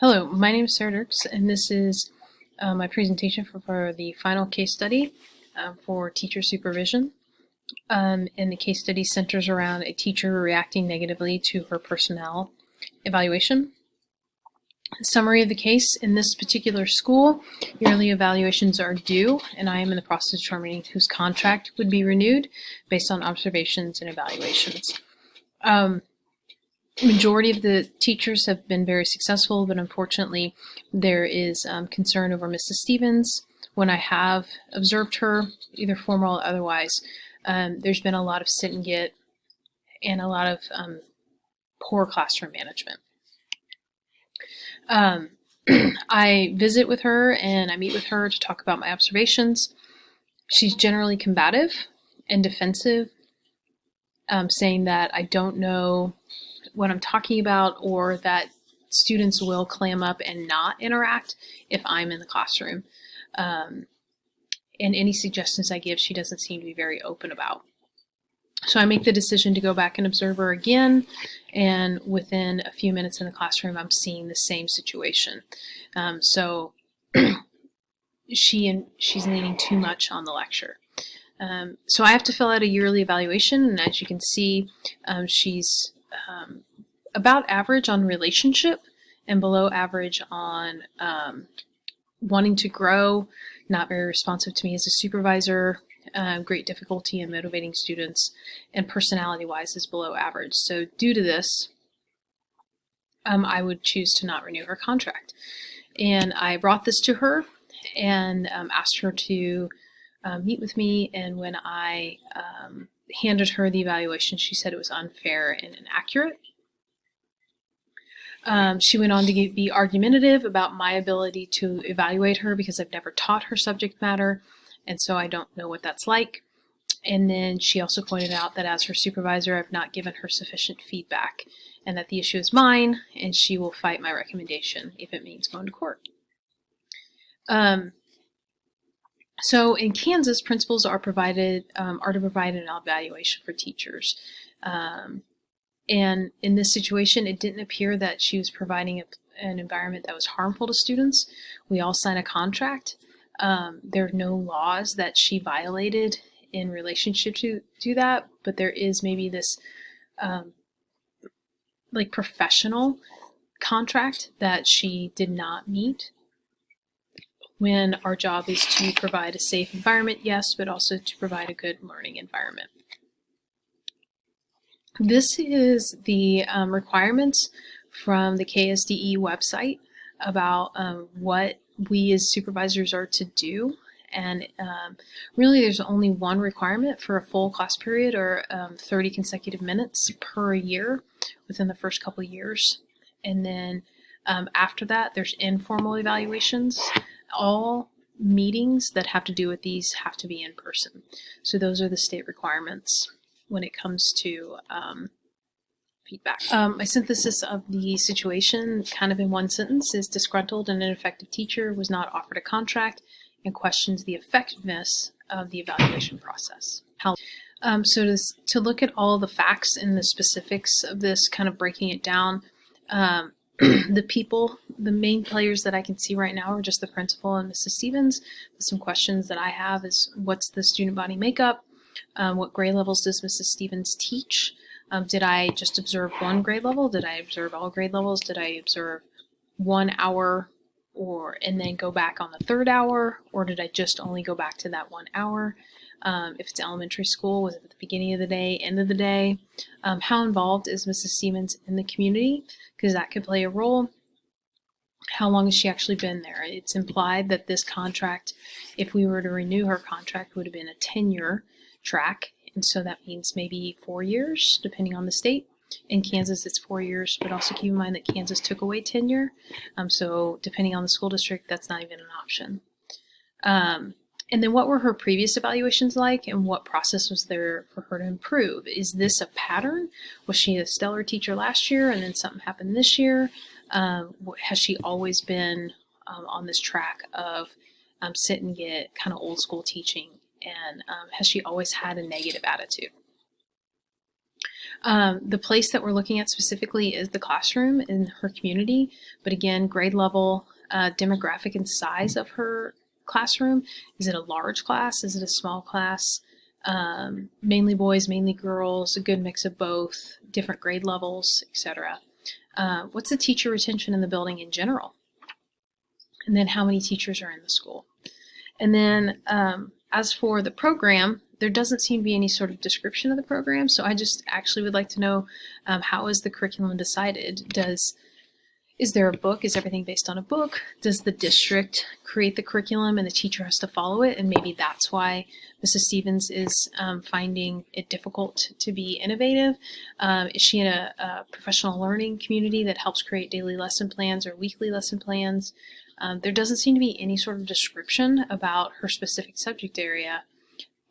Hello, my name is Sarah Dirks, and this is my presentation for the final case study for teacher supervision. And the case study centers around a teacher reacting negatively to her personnel evaluation. Summary of the case: in this particular school, yearly evaluations are due, and I am in the process of determining whose contract would be renewed based on observations and evaluations. Majority of the teachers have been very successful, but unfortunately there is concern over Mrs. Stevens. When I have observed her, either formal or otherwise, there's been a lot of sit and get and a lot of poor classroom management. I visit with her and I meet with her to talk about my observations. She's generally combative and defensive, saying that I don't know what I'm talking about, or that students will clam up and not interact if I'm in the classroom. And any suggestions I give, she doesn't seem to be very open about. So I make the decision to go back and observe her again, and within a few minutes in the classroom, I'm seeing the same situation. So she's leaning too much on the lecture. So I have to fill out a yearly evaluation, and as you can see, she's about average on relationship and below average on wanting to grow, not very responsive to me as a supervisor, great difficulty in motivating students, and personality-wise is below average. So due to this, I would choose to not renew her contract. And I brought this to her and asked her to meet with me, and when I handed her the evaluation, she said it was unfair and inaccurate. She went on to be argumentative about my ability to evaluate her because I've never taught her subject matter, and so I don't know what that's like. And then she also pointed out that as her supervisor, I've not given her sufficient feedback, and that the issue is mine, and she will fight my recommendation if it means going to court. So in Kansas, principals are to provide an evaluation for teachers. And in this situation, it didn't appear that she was providing an environment that was harmful to students. We all sign a contract. There are no laws that she violated in relationship to that, but there is maybe this like professional contract that she did not meet, when our job is to provide a safe environment, yes, but also to provide a good learning environment. This is the requirements from the KSDE website about what we as supervisors are to do. And really there's only one requirement for a full class period, or 30 consecutive minutes per year within the first couple of years. And then after that, there's informal evaluations. All meetings that have to do with these have to be in person. So those are the state requirements when it comes to feedback. My synthesis of the situation, kind of in one sentence, is disgruntled and ineffective teacher was not offered a contract and questions the effectiveness of the evaluation process. So to look at all the facts and the specifics of this, kind of breaking it down, the main players that I can see right now are just the principal and Mrs. Stevens. Some questions that I have is, what's the student body makeup? What grade levels does Mrs. Stevens teach? Did I just observe one grade level? Did I observe all grade levels? Did I observe 1 hour and then go back on the third hour? Or did I just only go back to that 1 hour? If it's elementary school, was it at the beginning of the day, end of the day? How involved is Mrs. Stevens in the community? Because that could play a role. How long has she actually been there? It's implied that this contract, if we were to renew her contract, would have been a tenure track. And so that means maybe 4 years, depending on the state. In Kansas, it's 4 years, but also keep in mind that Kansas took away tenure. So depending on the school district, that's not even an option. And then what were her previous evaluations like, and what process was there for her to improve? Is this a pattern? Was she a stellar teacher last year and then something happened this year? Has she always been on this track of sit and get kind of old school teaching? And has she always had a negative attitude? The place that we're looking at specifically is the classroom in her community, but again, grade level, demographic and size of her classroom. Is it a large class? Is it a small class? Mainly boys, mainly girls, a good mix of both, different grade levels, etc. What's the teacher retention in the building in general? And then how many teachers are in the school? And then as for the program, there doesn't seem to be any sort of description of the program, so I just actually would like to know how is the curriculum decided? Is there a book? Is everything based on a book? Does the district create the curriculum and the teacher has to follow it? And maybe that's why Mrs. Stevens is finding it difficult to be innovative. Is she in a professional learning community that helps create daily lesson plans or weekly lesson plans? There doesn't seem to be any sort of description about her specific subject area.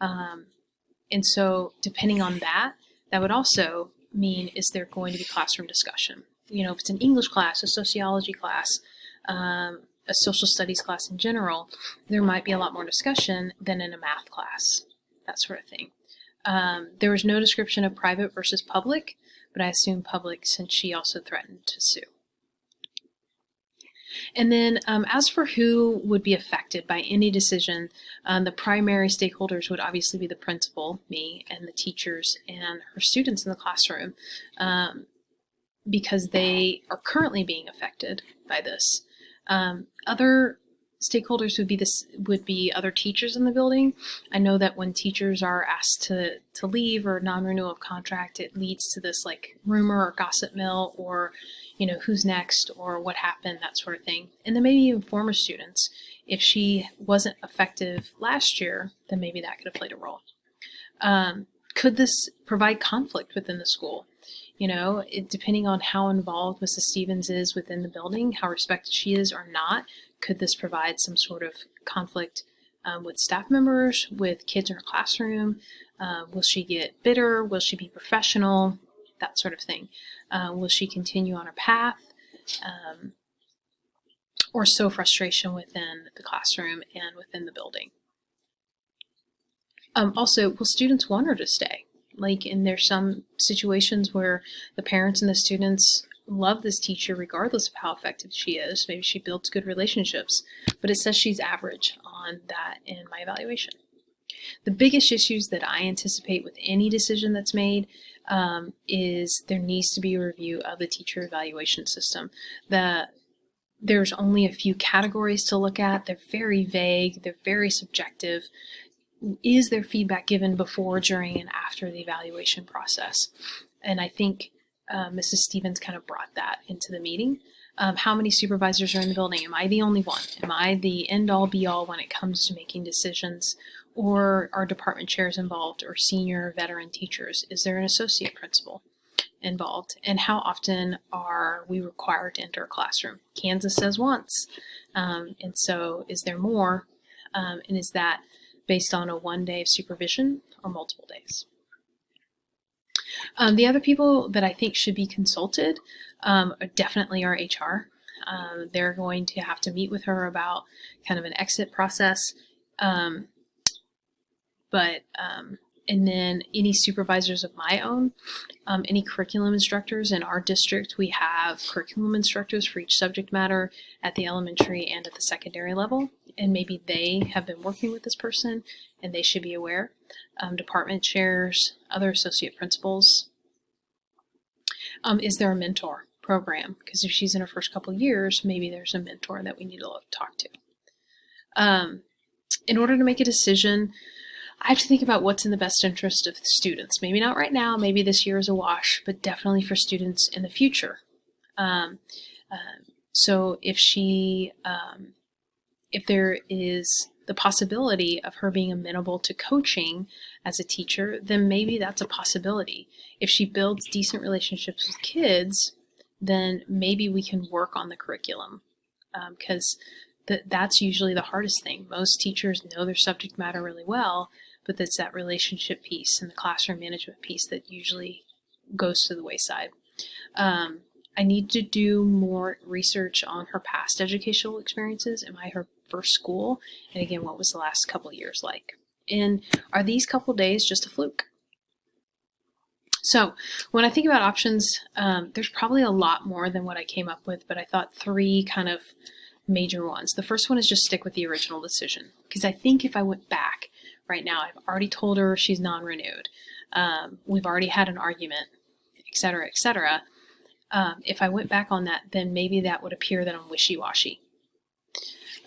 And so depending on that, that would also mean, is there going to be classroom discussion? You know, if it's an English class, a sociology class, a social studies class in general, there might be a lot more discussion than in a math class, that sort of thing. There was no description of private versus public, but I assume public since she also threatened to sue. And then as for who would be affected by any decision, the primary stakeholders would obviously be the principal, me, and the teachers and her students in the classroom, because they are currently being affected by this. Other stakeholders would be other teachers in the building. I know that when teachers are asked to leave or non-renewal of contract, it leads to this like rumor or gossip mill, or who's next or what happened, that sort of thing. And then maybe even former students. If she wasn't effective last year, then maybe that could have played a role. Could this provide conflict within the school? Depending on how involved Mrs. Stevens is within the building, how respected she is or not, could this provide some sort of conflict with staff members, with kids in her classroom? Will she get bitter? Will she be professional? That sort of thing. Will she continue on her path? Or sow frustration within the classroom and within the building? Also, will students want her to stay? And there's some situations where the parents and the students love this teacher regardless of how effective she is. Maybe she builds good relationships, but it says she's average on that in my evaluation. The biggest issues that I anticipate with any decision that's made is there needs to be a review of the teacher evaluation system. There's only a few categories to look at. They're very vague. They're very subjective. Is there feedback given before, during, and after the evaluation process? And I think Mrs. Stevens kind of brought that into the meeting. How many supervisors are in the building? Am I the only one? Am I the end-all, be-all when it comes to making decisions? Or are department chairs involved, or senior veteran teachers? Is there an associate principal involved? And how often are we required to enter a classroom? Kansas says once. And so is there more? And is that based on a 1 day of supervision or multiple days? The other people that I think should be consulted definitely are HR. They're going to have to meet with her about kind of an exit process. And then any supervisors of my own, any curriculum instructors in our district. We have curriculum instructors for each subject matter at the elementary and at the secondary level, and maybe they have been working with this person and they should be aware. Department chairs, other associate principals. Is there a mentor program? Because if she's in her first couple years, maybe there's a mentor that we need to talk to. In order to make a decision, I have to think about what's in the best interest of the students. Maybe not right now, maybe this year is a wash, but definitely for students in the future. So if there is the possibility of her being amenable to coaching as a teacher, then maybe that's a possibility. If she builds decent relationships with kids, then maybe we can work on the curriculum, because that's usually the hardest thing. Most teachers know their subject matter really well, but it's that relationship piece and the classroom management piece that usually goes to the wayside. I need to do more research on her past educational experiences. Am I her first school? And again, what was the last couple of years like? And are these couple days just a fluke? So when I think about options, there's probably a lot more than what I came up with, but I thought 3 kind of major ones. The first one is just stick with the original decision, because I think if I went back right now, I've already told her she's non-renewed. We've already had an argument, et cetera, et cetera. If I went back on that, then maybe that would appear that I'm wishy-washy.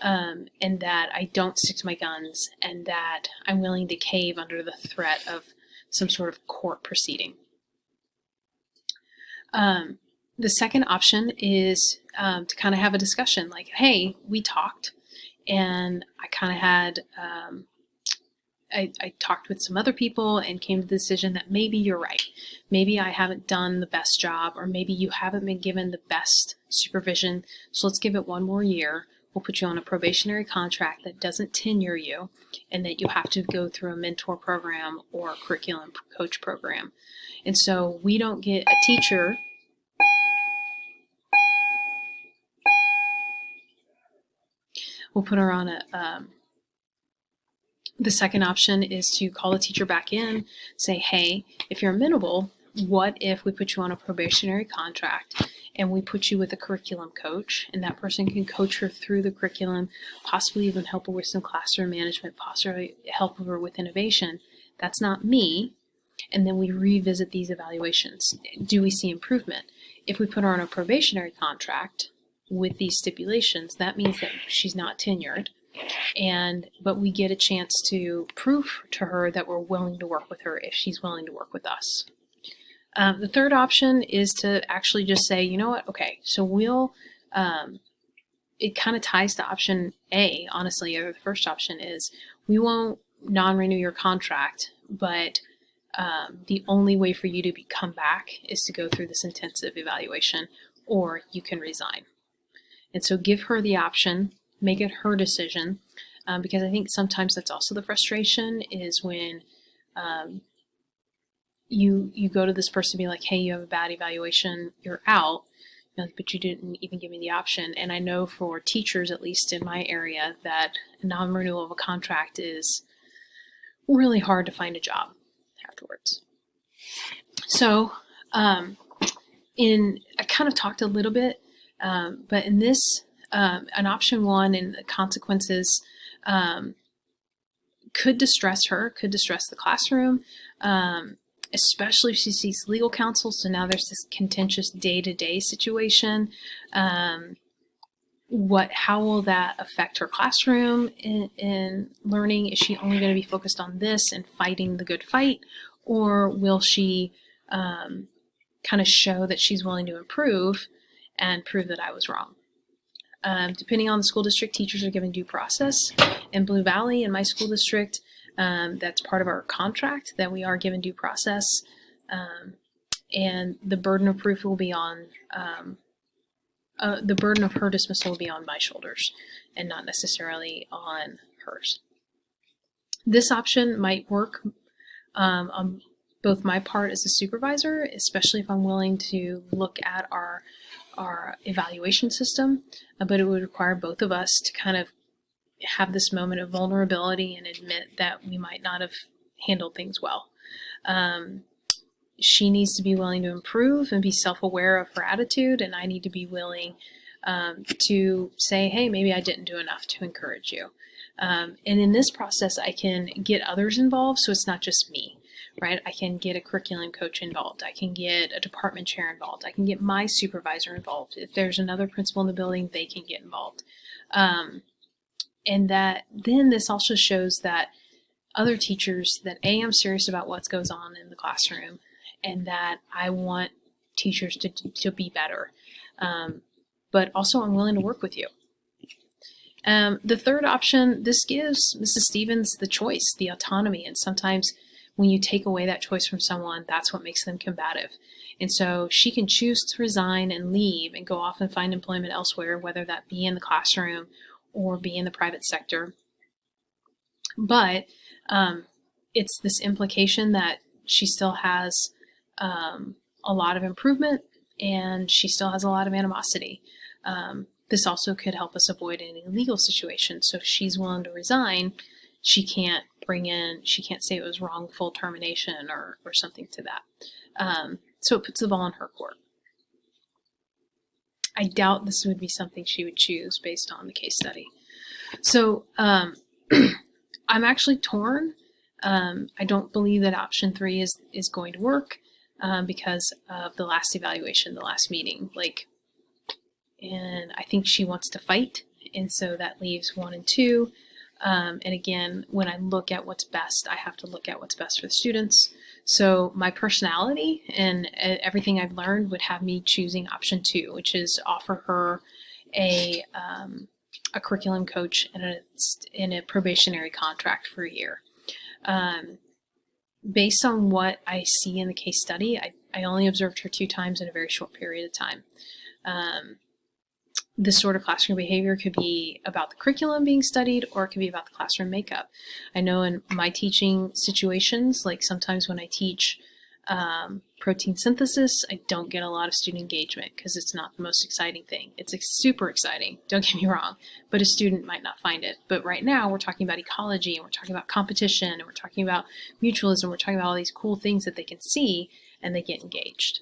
And that I don't stick to my guns, and that I'm willing to cave under the threat of some sort of court proceeding. The second option is to kind of have a discussion like, hey, we talked, and I kind of had, I talked with some other people and came to the decision that maybe you're right. Maybe I haven't done the best job, or maybe you haven't been given the best supervision, so let's give it 1 more year. We'll put you on a probationary contract that doesn't tenure you, and that you have to go through a mentor program or a curriculum coach program. And so we don't get a teacher. We'll put her on a, the second option is to call the teacher back in, say, hey, if you're amenable, what if we put you on a probationary contract and we put you with a curriculum coach, and that person can coach her through the curriculum, possibly even help her with some classroom management, possibly help her with innovation. That's not me. And then we revisit these evaluations. Do we see improvement? If we put her on a probationary contract with these stipulations, that means that she's not tenured, but we get a chance to prove to her that we're willing to work with her if she's willing to work with us. The third option is to actually just say, you know what, okay, so we'll, it kind of ties to option A, honestly, or the first option is we won't non-renew your contract, but the only way for you to come back is to go through this intensive evaluation, or you can resign. And so give her the option, make it her decision, because I think sometimes that's also the frustration is when you go to this person and be like, hey, you have a bad evaluation, you're out, but you didn't even give me the option. And I know for teachers, at least in my area, that a non-renewal of a contract is really hard to find a job afterwards. So I kind of talked a little bit, but in this, an option 1 and the consequences could distress her, could distress the classroom, especially if she sees legal counsel. So now there's this contentious day-to-day situation. How will that affect her classroom in learning? Is she only going to be focused on this and fighting the good fight? Or will she kind of show that she's willing to improve and prove that I was wrong? Depending on the school district, teachers are given due process. In Blue Valley, in my school district, that's part of our contract, that we are given due process. And the burden of proof will be on, the burden of her dismissal will be on my shoulders and not necessarily on hers. This option might work on both my part as a supervisor, especially if I'm willing to look at our evaluation system, but it would require both of us to kind of have this moment of vulnerability and admit that we might not have handled things well. She needs to be willing to improve and be self-aware of her attitude, and I need to be willing to say, hey, maybe I didn't do enough to encourage you. And in this process, I can get others involved, so it's not just me. Right? I can get a curriculum coach involved. I can get a department chair involved. I can get my supervisor involved. If there's another principal in the building, they can get involved. And that then this also shows that other teachers that I'm serious about what goes on in the classroom, and that I want teachers to be better. But also I'm willing to work with you. The third option, this gives Mrs. Stevens the choice, the autonomy, and sometimes when you take away that choice from someone, that's what makes them combative. And so she can choose to resign and leave and go off and find employment elsewhere, whether that be in the classroom or be in the private sector. But it's this implication that she still has a lot of improvement, and she still has a lot of animosity. This also could help us avoid any legal situation. So if she's willing to resign, she can't say it was wrongful termination or something to that. So it puts the ball in her court. I doubt this would be something she would choose based on the case study. So I'm actually torn. I don't believe that option 3 is going to work because of the last evaluation, the last meeting. And I think she wants to fight, and so that leaves 1 and 2. And again, when I look at what's best, I have to look at what's best for the students. So my personality and everything I've learned would have me choosing option 2, which is offer her a curriculum coach in a probationary contract for a year. Based on what I see in the case study, I only observed her 2 times in a very short period of time. This sort of classroom behavior could be about the curriculum being studied, or it could be about the classroom makeup. I know in my teaching situations, like sometimes when I teach protein synthesis, I don't get a lot of student engagement because it's not the most exciting thing. It's super exciting, don't get me wrong, but a student might not find it. But right now we're talking about ecology, and we're talking about competition, and we're talking about mutualism, we're talking about all these cool things that they can see and they get engaged.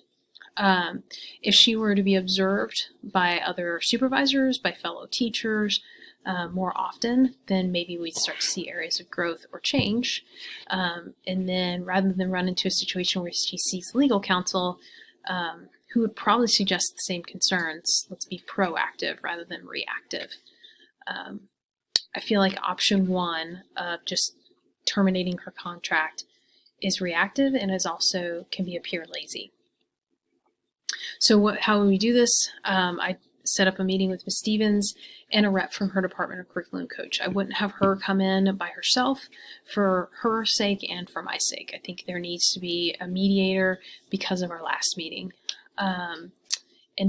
If she were to be observed by other supervisors, by fellow teachers more often, then maybe we'd start to see areas of growth or change. And then rather than run into a situation where she sees legal counsel, who would probably suggest the same concerns, let's be proactive rather than reactive. I feel like option 1 of just terminating her contract is reactive and is also can be appear lazy. So how would we do this? I set up a meeting with Ms. Stevens and a rep from her department of curriculum coach. I wouldn't have her come in by herself for her sake and for my sake. I think there needs to be a mediator because of our last meeting. And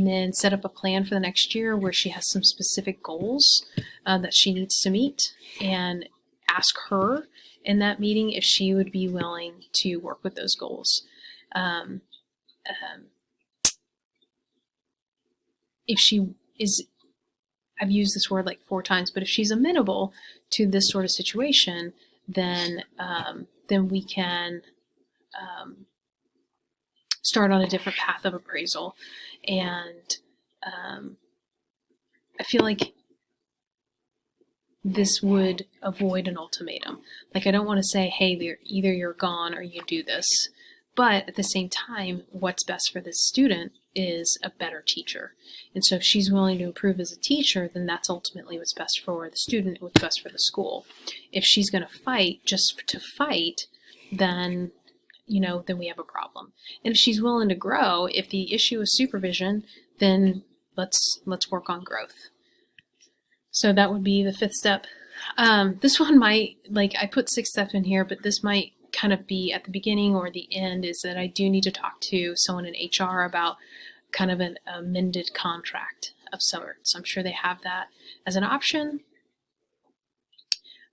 then set up a plan for the next year where she has some specific goals that she needs to meet, and ask her in that meeting if she would be willing to work with those goals. If she is, I've used this word like 4 times, but if she's amenable to this sort of situation, then we can start on a different path of appraisal. And I feel like this would avoid an ultimatum. Like, I don't want to say, hey, either you're gone or you do this. But at the same time, what's best for this student is a better teacher. And so if she's willing to improve as a teacher, then that's ultimately what's best for the student and what's best for the school. If she's going to fight just to fight, then we have a problem. And if she's willing to grow, if the issue is supervision, then let's work on growth. So that would be the 5th step. This one might, I put 6 steps in here, but this might kind of be at the beginning or the end, is that I do need to talk to someone in HR about kind of an amended contract of sorts. I'm sure they have that as an option.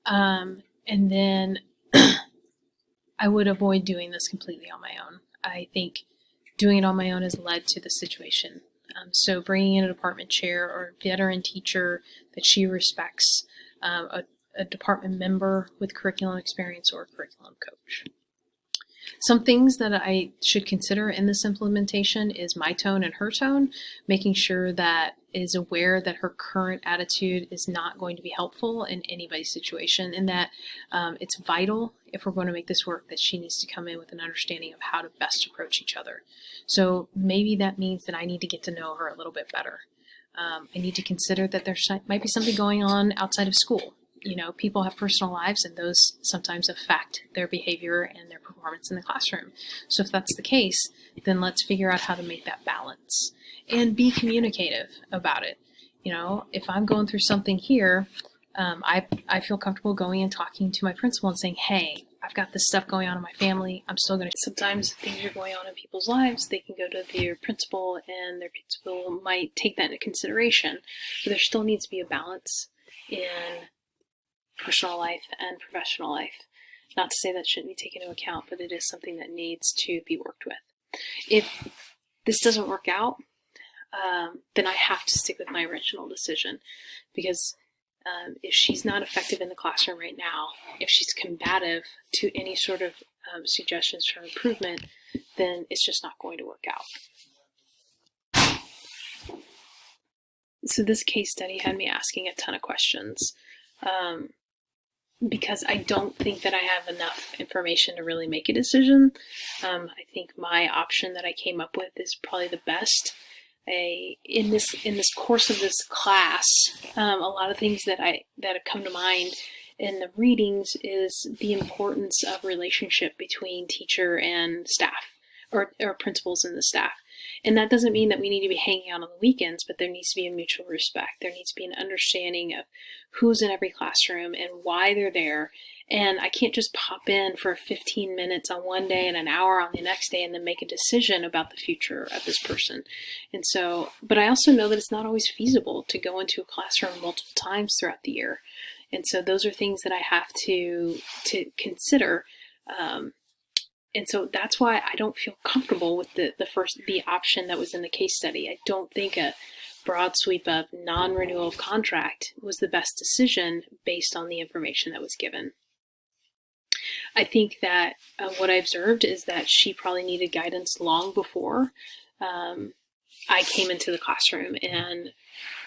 And then I would avoid doing this completely on my own. I think doing it on my own has led to the situation. So bringing in a department chair or veteran teacher that she respects, a department member with curriculum experience, or a curriculum coach. Some things that I should consider in this implementation is my tone and her tone, making sure that is aware that her current attitude is not going to be helpful in anybody's situation, and that it's vital, if we're going to make this work, that she needs to come in with an understanding of how to best approach each other. So maybe that means that I need to get to know her a little bit better. I need to consider that there might be something going on outside of school. People have personal lives, and those sometimes affect their behavior and their performance in the classroom. So if that's the case, then let's figure out how to make that balance and be communicative about it. If I'm going through something here, I feel comfortable going and talking to my principal and saying, hey, I've got this stuff going on in my family. I'm still going to. Sometimes things are going on in people's lives. They can go to their principal, and their principal might take that into consideration. But there still needs to be a balance in personal life and professional life. Not to say that shouldn't be taken into account, but it is something that needs to be worked with. If this doesn't work out, then I have to stick with my original decision, because if she's not effective in the classroom right now, if she's combative to any sort of suggestions for improvement, then it's just not going to work out. So this case study had me asking a ton of questions because I don't think that I have enough information to really make a decision. I think my option that I came up with is probably the best. In this course of this class, a lot of things that have come to mind in the readings is the importance of relationship between teacher and staff, or principals and the staff. And that doesn't mean that we need to be hanging out on the weekends, but there needs to be a mutual respect. There needs to be an understanding of who's in every classroom and why they're there. And I can't just pop in for 15 minutes on one day and an hour on the next day and then make a decision about the future of this person. And so, but I also know that it's not always feasible to go into a classroom multiple times throughout the year. And so those are things that I have to consider. And so that's why I don't feel comfortable with the option that was in the case study. I don't think a broad sweep of non-renewal of contract was the best decision based on the information that was given. I think that what I observed is that she probably needed guidance long before I came into the classroom, and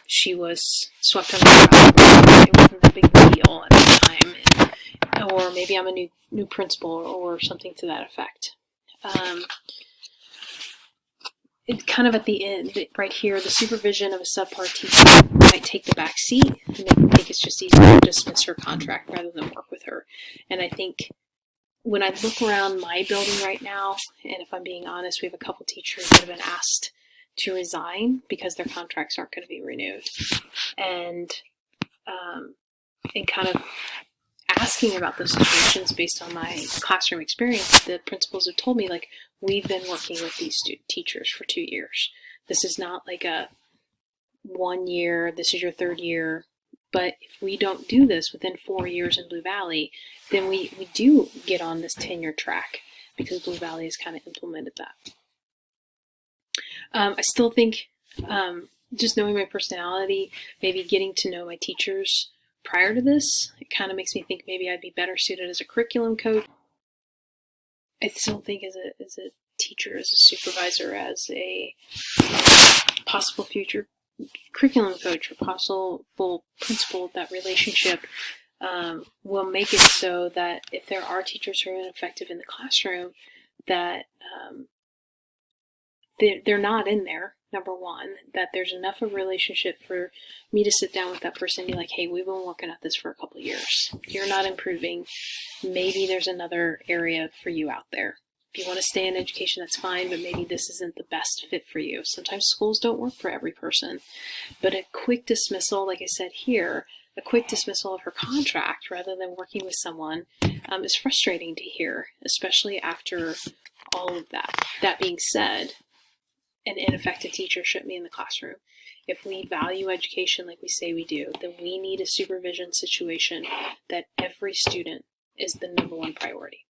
she was swept under the rug. It wasn't a big deal at the time. Or maybe I'm a new principal or something to that effect. It kind of at the end, right here, the supervision of a subpar teacher might take the back seat and make me think it's just easier to dismiss her contract rather than work with her. And I think when I look around my building right now, and if I'm being honest, we have a couple teachers that have been asked to resign because their contracts aren't going to be renewed. And kind of asking about those situations based on my classroom experience, the principals have told me, like, we've been working with these teachers for 2 years. This is not like a 1 year, this is your 3rd year. But if we don't do this within 4 years in Blue Valley, then we do get on this tenure track because Blue Valley has kind of implemented that. I still think just knowing my personality, maybe getting to know my teachers prior to this, it kind of makes me think maybe I'd be better suited as a curriculum coach. I still think as a teacher, as a supervisor, as a possible future curriculum coach or possible principal, that relationship will make it so that if there are teachers who are ineffective in the classroom, that they're not in there, number one, that there's enough of a relationship for me to sit down with that person and be like, hey, we've been working at this for a couple of years. You're not improving. Maybe there's another area for you out there. If you want to stay in education, that's fine, but maybe this isn't the best fit for you. Sometimes schools don't work for every person. But a quick dismissal, like I said here, a quick dismissal of her contract rather than working with someone is frustrating to hear, especially after all of that. That being said, an ineffective teacher shouldn't be in the classroom. If we value education like we say we do, then we need a supervision situation that every student is the #1 priority.